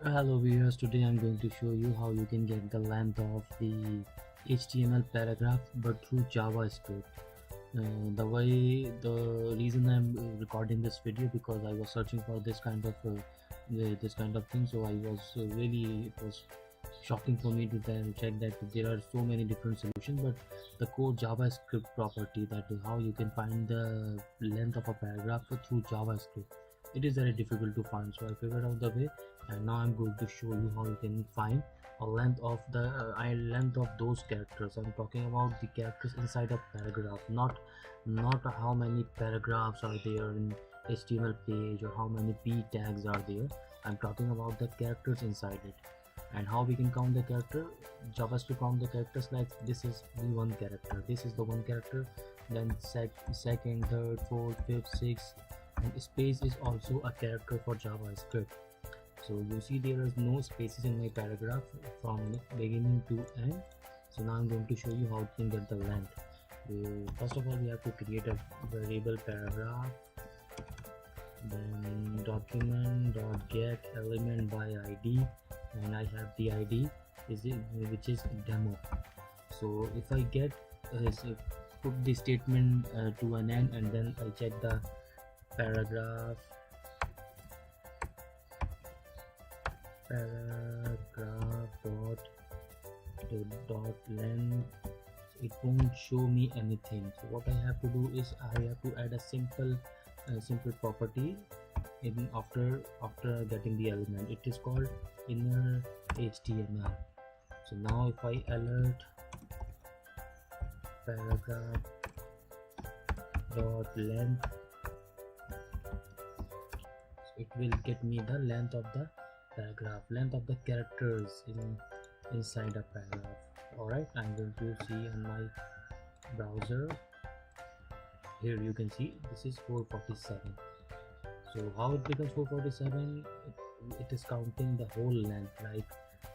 Hello viewers, today I'm going to show you how you can get the length of the HTML paragraph but through JavaScript. The reason I'm recording this video because I was searching for this kind of thing, so I was really, it was shocking for me to then check that there are so many different solutions, but the core JavaScript property, that is how you can find the length of a paragraph through JavaScript, it is very difficult to find. So I figured out the way, and now I'm going to show you how you can find a length of length of those characters. I'm talking about the characters inside a paragraph, not how many paragraphs are there in HTML page or how many p tags are there. I'm talking about the characters inside it. And how we can count the character. JavaScript count the characters like this is the one character, this is the one character, then second, third, fourth, fifth, sixth, and space is also a character for JavaScript. So you see there is no spaces in my paragraph from beginning to end. So now I'm going to show you how you can get the length. First of all, we have to create a variable paragraph, then document.get element by id, and I have the id which is demo. So if I get put the statement to an end, and then I check the paragraph dot length, it won't show me anything. So what I have to do is I have to add a simple property in after getting the element. It is called inner HTML. So now if I alert paragraph dot length, it will get me the length of the paragraph, length of the characters inside a paragraph. Alright, I'm going to see on my browser. Here you can see this is 447. So how it becomes 447? It is counting the whole length, like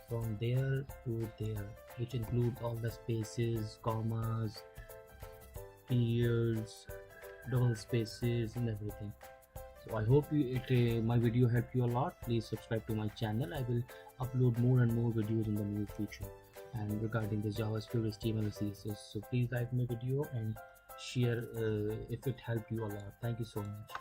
from there to there, which includes all the spaces, commas, periods, double spaces, and everything. So I hope my video helped you a lot. Please subscribe to my channel. I will upload more and more videos in the near future and regarding this JavaScript, HTML, CSS. So please like my video and share if it helped you a lot. Thank you so much.